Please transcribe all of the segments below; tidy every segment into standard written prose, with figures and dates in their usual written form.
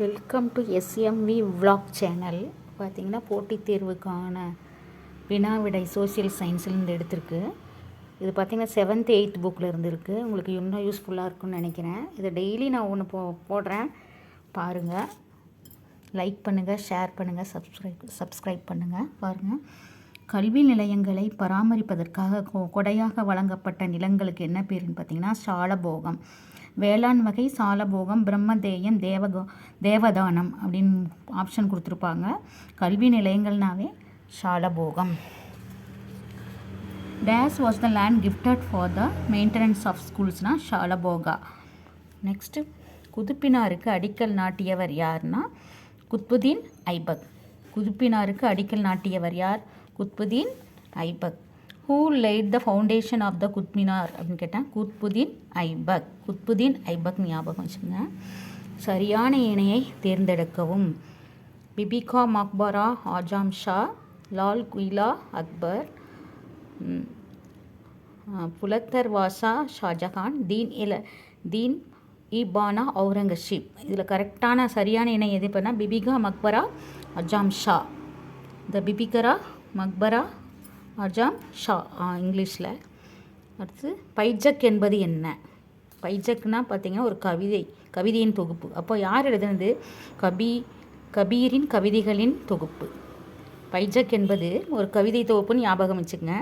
Welcome to SMV vlog channel. பார்த்திங்கன்னா போட்டித் தேர்வுக்கான வினாவிடை சோஷியல் சயின்ஸ்லேருந்து எடுத்திருக்கு. இது பார்த்திங்கன்னா 7th 8th புக்கில் இருந்துருக்கு. உங்களுக்கு இன்னும் யூஸ்ஃபுல்லாக இருக்கும்னு நினைக்கிறேன். இதை டெய்லி நான் ஒன்று போடுறேன், பாருங்கள். லைக் பண்ணுங்கள், ஷேர் பண்ணுங்கள், சப்ஸ்கிரைப் பண்ணுங்கள். பாருங்கள், கல்வி நிலையங்களை பராமரிப்பதற்காக கொடையாக வழங்கப்பட்ட நிலங்களுக்கு என்ன பேருன்னு பார்த்திங்கன்னா சாலபோகம். வேளாண் வகை சாலபோகம், பிரம்மதேயம், தேவதானம் அப்படின்னு ஆப்ஷன் கொடுத்துருப்பாங்க. கல்வி நிலையங்கள்னாவே சாலபோகம். This was the land gifted for the maintenance of ஸ்கூல்ஸ்னால் ஷாலபோகா. நெக்ஸ்ட்டு, குதுப்பினாருக்கு அடிக்கல் நாட்டியவர் யார்னா குத்புதீன் ஐபக். குதுப்பினாருக்கு அடிக்கல் நாட்டியவர் யார்? Qutbuddin Aibak. Who laid the foundation of the Qutb Minar அப்படின்னு கேட்டால் குத்புதீன் ஐபக். குத்புதீன் ஐபக் ஞாபகம் வச்சுங்க. சரியான இணையை தேர்ந்தெடுக்கவும். பிபிகா மக்பரா ஆஜாம் ஷா, லால் குயிலா அக்பர், புலத்தர்வாசா ஷாஜஹான், தீன் இபானா அவுரங்கசீப். இதில் கரெக்டான சரியான இணை எது பண்ணால் பிபிகா மக்பரா அஜாம் ஷா. த பிபிகரா மக்பரா அஜாம் ஷா இங்கிலீஷில். அடுத்து, பைஜக் என்பது என்ன? பைஜக்னால் பார்த்திங்கன்னா ஒரு கவிதையின் தொகுப்பு. அப்போ யார் எழுதுனது? கபீரின் கவிதைகளின் தொகுப்பு. பைஜக் என்பது ஒரு கவிதை தொகுப்புன்னு ஞாபகம் வச்சுக்கங்க.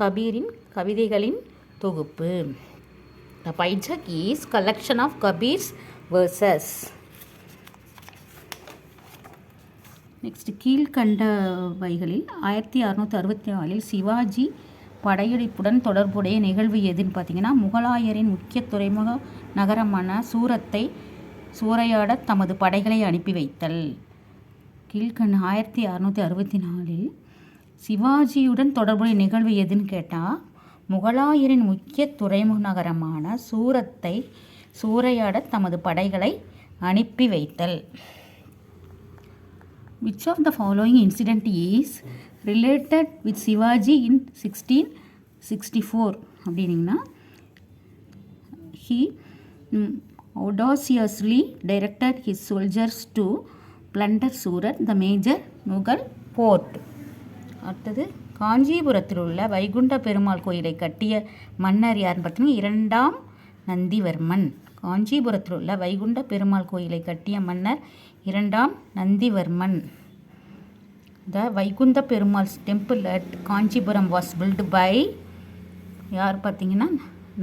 கபீரின் கவிதைகளின் தொகுப்பு. The Bijak is collection of Kabir's verses. Next, கீழ்கண்டவைகளில் 1664 சிவாஜி படையெடுப்புடன் தொடர்புடைய நிகழ்வு எதுன்னு பார்த்தீங்கன்னா முகலாயரின் முக்கிய துறைமுக நகரமான சூரத்தை சூறையாட தமது படைகளை அனுப்பி வைத்தல். 1664 சிவாஜியுடன் தொடர்புடைய நிகழ்வு எதுன்னு கேட்டால் முகலாயரின் முக்கிய துறைமுக நகரமான சூரத்தை சூறையாட தமது படைகளை அனுப்பி வைத்தல். Which of the following incident is related with Shivaji in 1664 அப்படின்னா he audaciously directed his soldiers to plunder Surat, the major Mughal port. அடுத்தது, காஞ்சிபுரத்தில் உள்ள வைகுண்ட பெருமாள் கோயிலை கட்டிய மன்னர் யாருன்னு பார்த்தீங்கன்னா 2ஆம் நந்திவர்மன். காஞ்சிபுரத்தில் உள்ள வைகுண்ட பெருமாள் கோயிலை கட்டிய மன்னர் 2ஆம் நந்திவர்மன். The Vaikunta Perumal's temple at Kanchipuram was built by யார் பார்த்தீங்கன்னா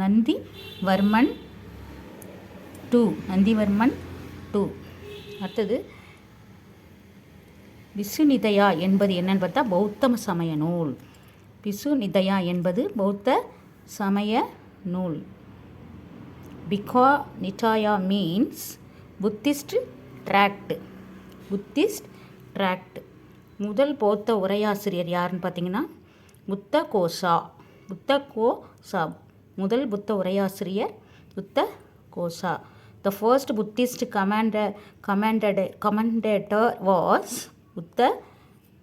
நந்திவர்மன் 2. நந்திவர்மன் 2. அடுத்தது, பிசுநிதயா என்பது என்னன்னு பார்த்தா பௌத்த சமய நூல். பிசுநிதயா என்பது பௌத்த சமய நூல். பிகா நிட்டாயா means Buddhist tract. Buddhist tract. முதல் பௌத்த உரையாசிரியர் யாருன்னு பார்த்தீங்கன்னா புத்த கோசா. முதல் புத்த உரையாசிரியர் Buddhaghosa. The first Buddhist commentator was புத்த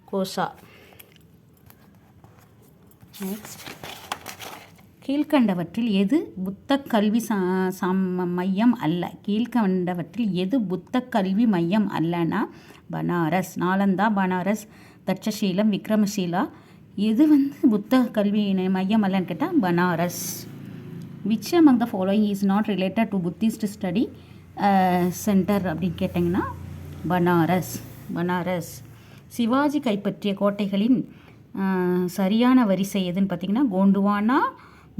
கோசா. நெக்ஸ்ட், கீழ்கண்டவற்றில் எது புத்த கல்வி மையம் அல்ல? கீழ்கண்டவற்றில் எது புத்த கல்வி மையம் அல்லனா பனாரஸ். நாலந்தா, பனாரஸ், தட்சசீலம், விக்ரமசீலா. எது புத்த கல்வி மையம் அல்லன்னு கேட்டால் Banaras. Which among the following is not related to Buddhist study center அப்படின்னு கேட்டிங்கன்னா பனாரஸ். சிவாஜி கைப்பற்றிய கோட்டைகளின் சரியான வரிசை எதுன்னு பார்த்தீங்கன்னா கோண்டுவானா,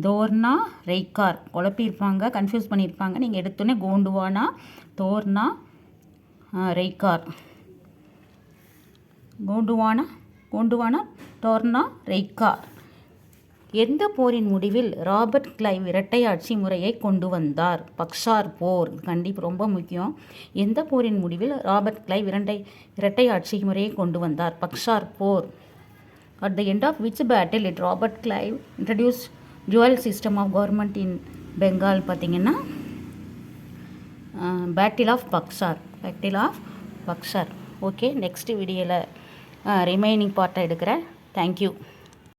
தோர்னா, ரெய்கார். குழப்பியிருப்பாங்க, கன்ஃபியூஸ் பண்ணியிருப்பாங்க. நீங்கள் எடுத்தோன்னே கோண்டுவானா, தோர்னா, ரெய்கார். கோண்டுவானா, டோர்னா, ரெய்கார். எந்த போரின் முடிவில் ராபர்ட் கிளைவ் இரட்டை ஆட்சி முறையை கொண்டு வந்தார்? பக்சார் போர். கண்டிப்பாக ரொம்ப முக்கியம். எந்த போரின் முடிவில் ராபர்ட் கிளைவ் இரட்டை ஆட்சி முறையை கொண்டு வந்தார்? பக்சார் போர். At the end of which battle did Robert Clive introduce dual system of government in Bengal? பார்த்தீங்கன்னா battle of Buxar. Okay, next வீடியோவில் ரிமைனிங் பார்ட்டை எடுக்கிறேன். தேங்க்யூ.